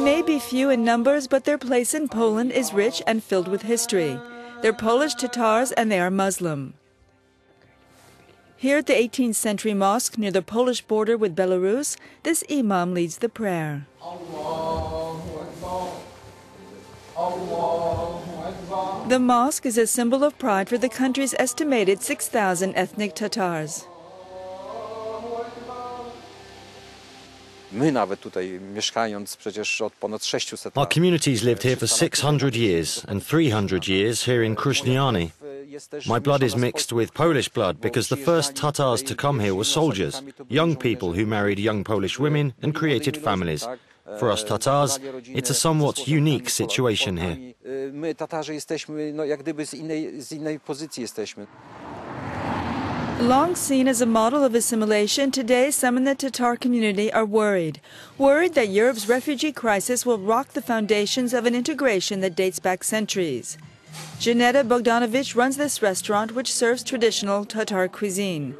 may be few in numbers, but their place in Poland is rich and filled with history. They're Polish Tatars and they are Muslim. Here at the 18th century mosque near the Polish border with Belarus, this Imam leads the prayer. The mosque is a symbol of pride for the country's estimated 6,000 ethnic Tatars. Our community's lived here for 600 years and 300 years here in Kruszyniany. My blood is mixed with Polish blood because the first Tatars to come here were soldiers, young people who married young Polish women and created families. For us Tatars, it's a somewhat unique situation here. Long seen as a model of assimilation, today some in the Tatar community are worried that Europe's refugee crisis will rock the foundations of an integration that dates back centuries. Janeta Bogdanovic runs this restaurant which serves traditional Tatar cuisine.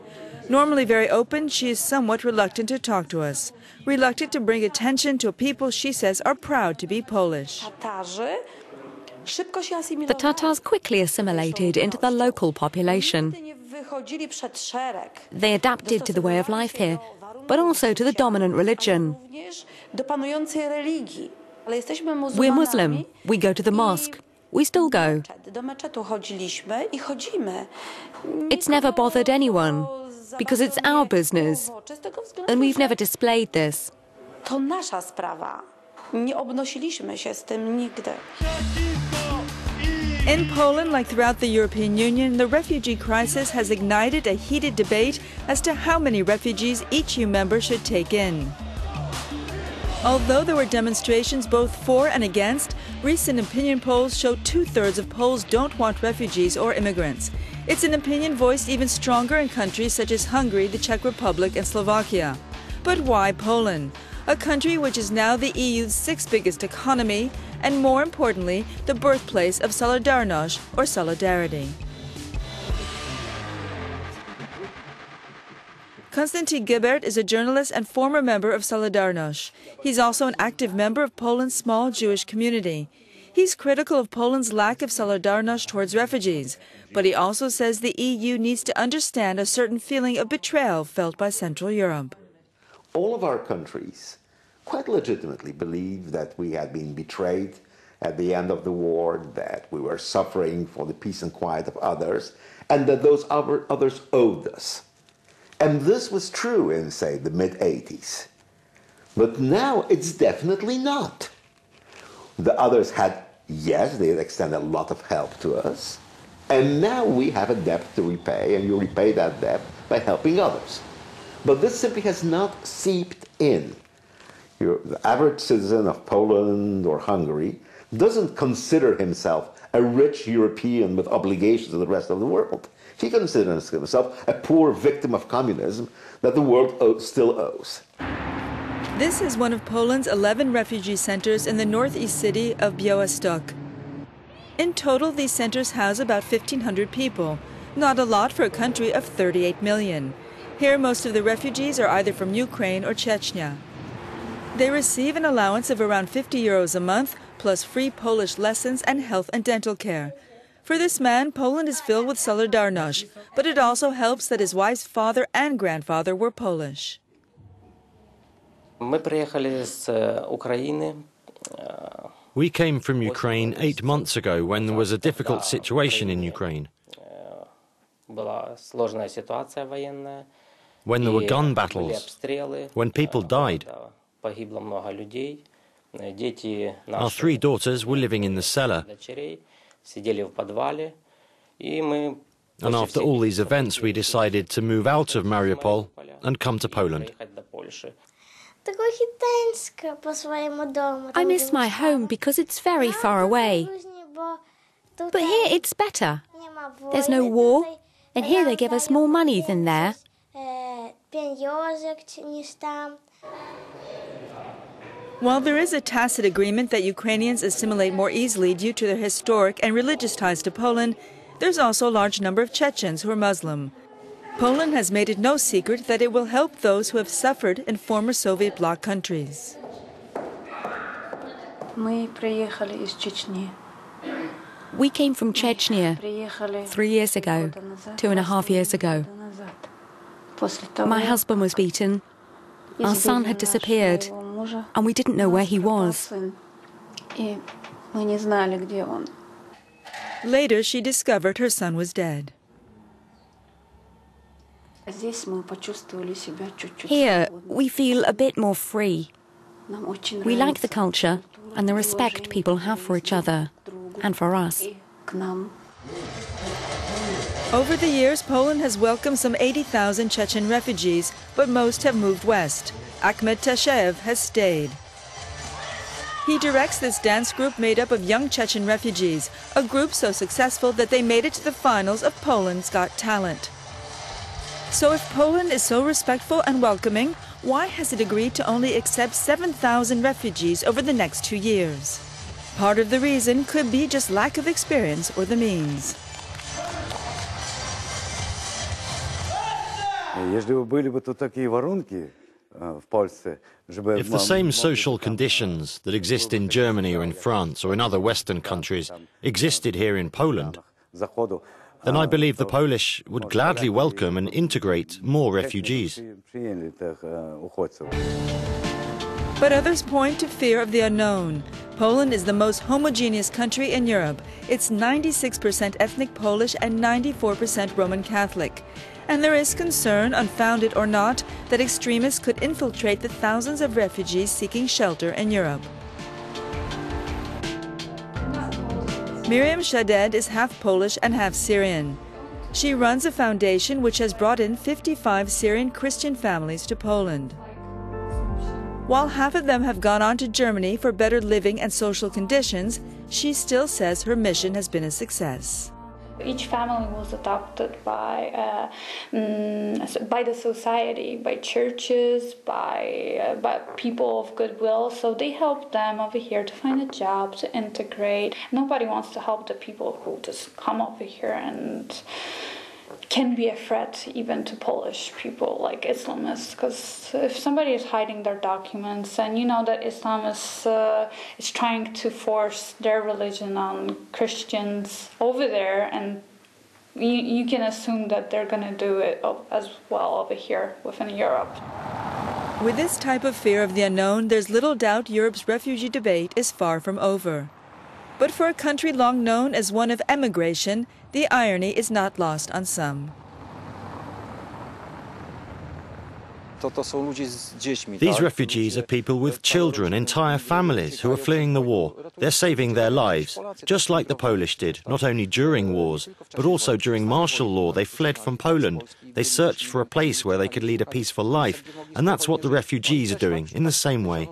Normally very open, she is somewhat reluctant to talk to us, reluctant to bring attention to people she says are proud to be Polish. The Tatars quickly assimilated into the local population. They adapted to the way of life here, but also to the dominant religion. We're Muslim. We go to the mosque. We still go. It's never bothered anyone, because it's our business, and we've never displayed this. In Poland, like throughout the European Union, the refugee crisis has ignited a heated debate as to how many refugees each EU member should take in. Although there were demonstrations both for and against, recent opinion polls show 2/3 of Poles don't want refugees or immigrants. It's an opinion voiced even stronger in countries such as Hungary, the Czech Republic and Slovakia. But why Poland? A country which is now the EU's 6th biggest economy, and more importantly, the birthplace of Solidarność, or solidarity. Konstantin Gebert is a journalist and former member of Solidarność. He's also an active member of Poland's small Jewish community. He's critical of Poland's lack of Solidarność towards refugees, but he also says the EU needs to understand a certain feeling of betrayal felt by Central Europe. All of our countries quite legitimately believe that we had been betrayed at the end of the war, that we were suffering for the peace and quiet of others, and that those others owed us. And this was true in, say, the mid-80s. But now it's definitely not. The others had, yes, they had extended a lot of help to us, and now we have a debt to repay, and you repay that debt by helping others. But this simply has not seeped in. The average citizen of Poland or Hungary doesn't consider himself a rich European with obligations to the rest of the world. He considers himself a poor victim of communism that the world still owes. This is one of Poland's 11 refugee centers in the northeast city of Białystok. In total, these centers house about 1,500 people, not a lot for a country of 38 million. Here, most of the refugees are either from Ukraine or Chechnya. They receive an allowance of around 50 euros a month, plus free Polish lessons and health and dental care. For this man, Poland is filled with Solidarność, but it also helps that his wife's father and grandfather were Polish. We came from Ukraine 8 months ago when there was a difficult situation in Ukraine. When there were gun battles, when people died. Our 3 daughters were living in the cellar. And after all these events, we decided to move out of Mariupol and come to Poland. I miss my home because it's very far away. But here it's better. There's no war, and here they give us more money than there. While there is a tacit agreement that Ukrainians assimilate more easily due to their historic and religious ties to Poland, there's also a large number of Chechens who are Muslim. Poland has made it no secret that it will help those who have suffered in former Soviet bloc countries. We came from Chechnya 3 years ago, 2.5 years ago. My husband was beaten, our son had disappeared, and we didn't know where he was. Later, she discovered her son was dead. Here, we feel a bit more free. We like the culture and the respect people have for each other and for us. Over the years, Poland has welcomed some 80,000 Chechen refugees, but most have moved west. Ahmed Tashev has stayed. He directs this dance group made up of young Chechen refugees, a group so successful that they made it to the finals of Poland's Got Talent. So if Poland is so respectful and welcoming, why has it agreed to only accept 7,000 refugees over the next 2 years? Part of the reason could be just lack of experience or the means. If the same social conditions that exist in Germany or in France or in other Western countries existed here in Poland, then I believe the Polish would gladly welcome and integrate more refugees. But others point to fear of the unknown. Poland is the most homogeneous country in Europe. It's 96% ethnic Polish and 94% Roman Catholic. And there is concern, unfounded or not, that extremists could infiltrate the thousands of refugees seeking shelter in Europe. Miriam Shaded is half Polish and half Syrian. She runs a foundation which has brought in 55 Syrian Christian families to Poland. While half of them have gone on to Germany for better living and social conditions, she still says her mission has been a success. Each family was adopted by the society, by churches, by people of goodwill. So they helped them over here to find a job, to integrate. Nobody wants to help the people who just come over here and can be a threat even to Polish people like Islamists. Because if somebody is hiding their documents and you know that Islam is trying to force their religion on Christians over there, and you can assume that they're going to do it as well over here within Europe. With this type of fear of the unknown, there's little doubt Europe's refugee debate is far from over. But for a country long known as one of emigration, the irony is not lost on some. These refugees are people with children, entire families who are fleeing the war. They're saving their lives, just like the Polish did, not only during wars, but also during martial law. They fled from Poland. They searched for a place where they could lead a peaceful life, and that's what the refugees are doing in the same way.